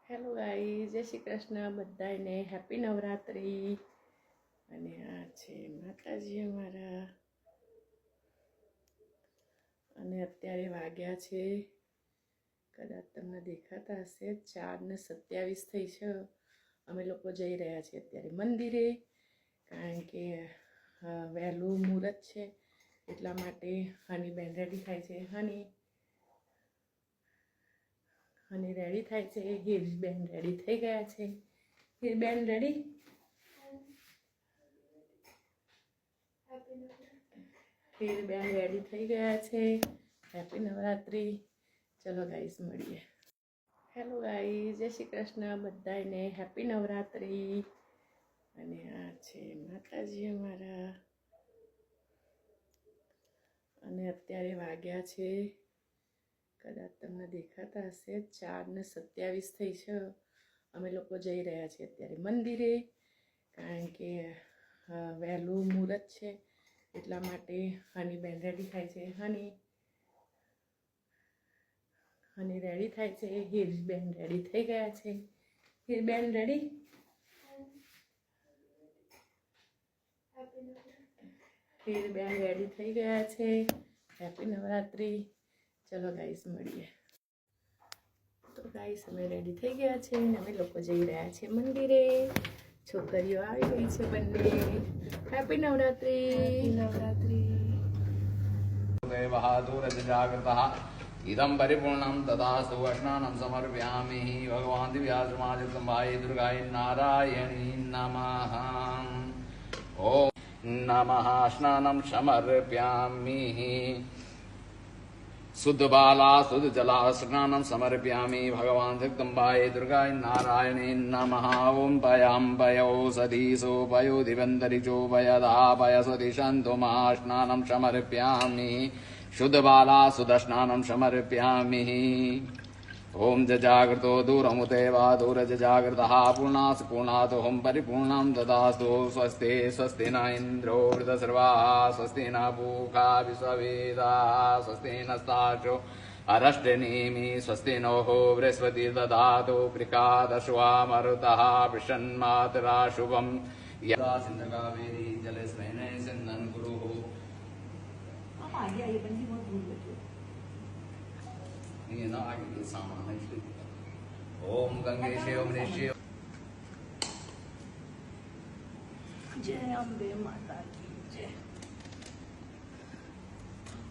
Hello guys, જય શ્રી કૃષ્ણ બધાને, happy Navratri. અને આ છે માતાજી અમારા. અને અત્યારે વાગ્યા છે, કદાચ તમને દેખાતા હશે, 4:27 થઈ છે. અમે લોકો જઈ રહ્યા છીએ અત્યારે મંદિરે, કારણ કે વહેલું મુહૂર્ત છે એટલા માટે. હનીબેન રેડી થાય છે. હની રેડી થાય છે. હીરબેન રેડી થઈ ગયા છે. હીરબેન રેડી. હીરબેન રેડી થઈ ગયા છે. હેપી નવરાત્રી. ચલો ગાઈસ મળીએ. હેલો ગાઈઝ, જય શ્રી કૃષ્ણ બધાને, હેપી નવરાત્રી. અને આ છે માતાજી અમારા. અને અત્યારે વાગ્યા છે, કદાચ તમને દેખાતા હશે, 4:27 થઈ છે. અમે લોકો જઈ રહ્યા છીએ અત્યારે મંદિરે, કારણ કે વહેલું મુહૂર્ત છે એટલા માટે. હનીબેન રેડી થાય છે. હની રેડી થાય છે. હીરબેન રેડી થઈ ગયા છે. હીરબેન રેડી. હીરબેન રેડી થઈ ગયા છે. હેપી નવરાત્રી. ચલો ગાઈસ મળીએ. તો ગાઈસ અમે રેડી થઈ ગયા છે અને અમે લોકો જઈ રહ્યા છીએ મંદિરે. છોકરીઓ આવી ગઈ છે બંને. હેપી નવરાત્રી. जागृतः इदं परिपूर्णं तदा सुवर्णानं समर्पयामि भगवान् दिव्यासमाजसंभाय दुर्गाय नारायणी नमः। ॐ नमः। स्नानं समर्पयामि। शुद्ध बाला शुद्ध जला स्नानं समर्पयामि भगवान् जगदम्बाय दुर्गाय नारायणी नमः। ओं पयाम्बयो सतीसो पयो दिवन्तरिचो पयदा पयसति सन्तुमा स्नानं समर्पयामि। शुद्ध बाला शुद्ध स्नानं समर्पयामि। ओं जजागृतो दूरमुदेवा दूरज जागृतः पूर्णात् पूर्णादोहं परिपूर्णं ददास्तु। स्वस्ति स्वस्ति न इन्द्रो वृतसर्वाः स्वस्ति न पूषा विश्ववेदाः स्वस्ति नस्तार्क्ष्यो अरष्टनेमि स्वस्ति नोः बृहस्पतिर्दधातु प्रिकादश्वा मरुतः पृषन्मातरा शुभम् यदा सिन्धकावेरी जलस्वेन सिन्धन् कुरुः। ये ना आगे सामान है। ओम गंगेशे ओम निश्चय। जय अम्बे माता की जय।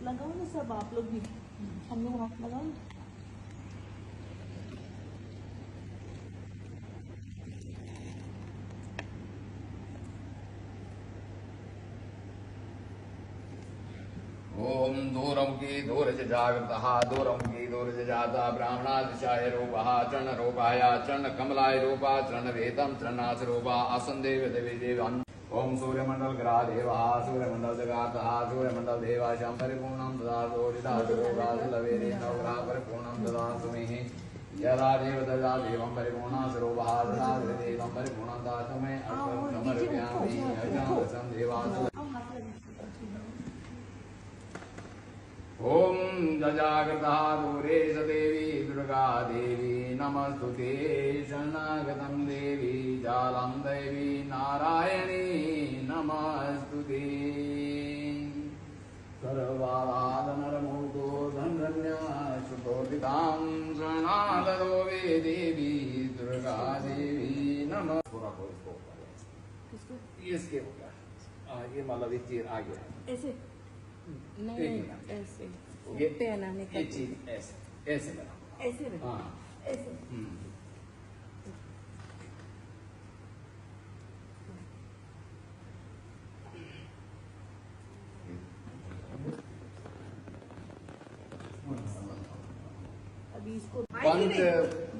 लगाओ ना सब, आप लोग भी, हम लोग हाथ लगाओ ना। ओम दूरमुखी दूरज जागृतः दूरमुखी दूरज जाता ब्राह्मणादिशाय रूपः चरण रूपाय चरण कमलाय रूपा चरण वेदम चरणाच रूपा आसन देव देवी देवान्। ओम सूर्यमंडल ग्रह देवः सूर्यमंडल जगातः सूर्यमंडल देवा शं परिपूर्णं ददातु दिदातुरासुलवेरे नवग्रह परिपूर्णं ददातु मे। यदा देव ददा देवं परिपूर्णं स्वरूपः ददा देवं परिपूर्णं ददातु मे। अर्घ्यं समर्पयामि अर्घ्यं देवासु। ओम जजागृतः दूरे स देवी दुर्गा देवी नमस्तुते शरणागतं देवी जालं देवी नारायणी नमस्तुते। सर्वाराधनरमोतो धन्या सुतोदितां शरणागतो वे देवी दुर्गा देवी नमः। पूरा इसके होगा ये मतलब ये चीज आ गया ऐसे नहीं ऐसे ये पहना ये निकल चीज ऐसे ऐसे बना। ऐसे रखो, हाँ ऐसे। अभी इसको पंच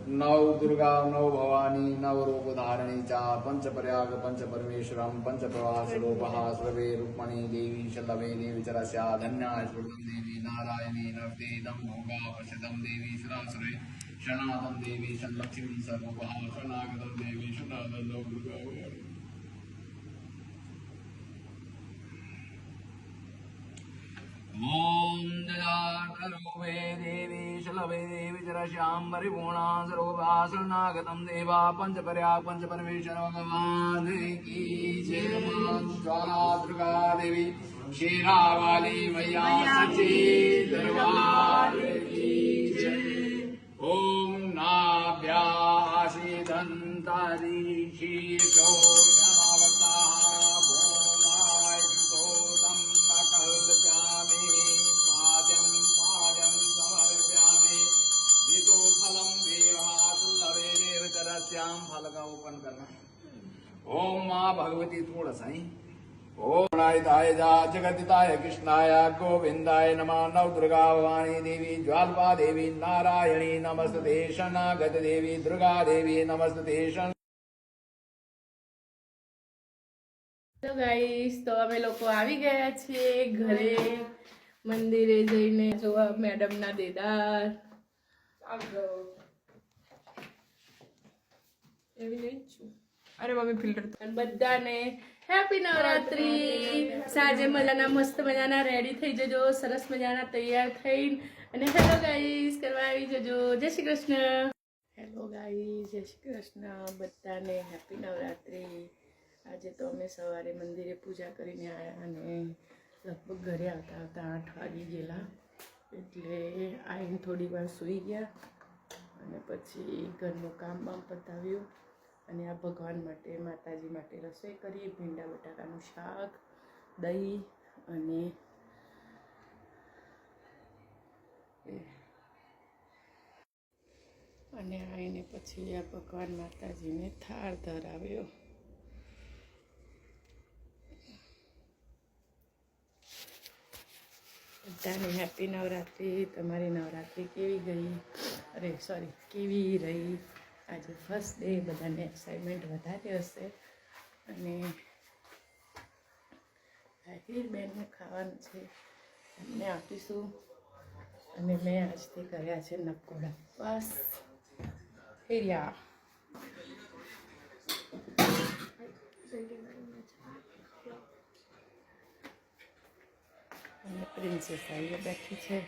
नव दुर्गा नव भवानी नव रूप धारणी चा पंच प्रयाग पंच परमेश्वरम पंच प्रवास रूपः सर्वे रुक्मणी देवी शल्लवे देवी चरस्या धन्या स्फुटं देवी नारायणी नवतेदं भोगा वशदं देवी सरासरे शरणागतं देवी शल्लक्ष्मी सर्वभः शरणागतं देवी शरणागतं दुर्गा। ओम जजातरूपे देवी शलभे देवी चरश्यां परिपूर्णा सर्वभासनागतं देवा पंचपर्या पंचपरमेश्वर भगवान की जय। ज्वाला दुर्गा देवी शेरावाली मैया सच्ची दरबार की जय। ओम नाभ्याशीदन्तारी शीर्षो क्षमावताः भूमाय कृतोदं अकल्प्यामि स्वाद्यं पाद्यं समर्प्यामि ऋतुफलं देवासुल्लभे देवचरस्यां फल का ओपन करना। ओम माँ भगवती थोड़ा साई ओम गणायताय जा जगदिताय कृष्णाय गोविंदाय नमः। नव दुर्गा भवानी देवी ज्वाल्पा देवी नारायणी नमस्ते शनागत देवी दुर्गा देवी नमस्ते शन। તો ગાઈસ તો અમે લોકો આવી ગયા છીએ ઘરે મંદિરે જઈને જોવા મેડમના દેદાર એવી નહીં છું. अरे मम्मी फिल्टर અને બધાને હેપી નવરાત્રી. સાંજે મજાના મસ્ત મજાના રેડી થઈ જજો, સરસ મજાના તૈયાર થઈને અને હેલો ગાઈસ કરવા આવી જજો. જય શ્રી કૃષ્ણ. હેલો ગાઈસ, જય શ્રી કૃષ્ણ બધાને હેપી નવરાત્રી. આજે તો અમે સવારે મંદિરે પૂજા કરીને આવ્યા અને લગભગ ઘરે આવતા આવતા 8 વાગી ગયેલા, એટલે આવીને થોડી વાર સૂઈ ગયા અને પછી ઘરનું કામ બામ પતાવ્યું અને આ ભગવાન માટે માતાજી માટે રસોઈ કરી. ભીંડા બટાકાનું શાક, દહીં અને આવીને પછી આ ભગવાન માતાજીને થાળ ધરાવ્યો. બધાને હેપી નવરાત્રી. તમારી નવરાત્રી કેવી ગઈ? અરે સોરી, કેવી રહી? આજે ફર્સ્ટ ડે, બધાને એક્સાઇટમેન્ટ વધારે હશે અને આહિર બેનને ખાવાનું છે, એમને આપીશું. અને મેં આજથી કર્યા છે નકોડા બસ હેરિયા. અને પ્રિન્સેસ આવીને બેઠી છે.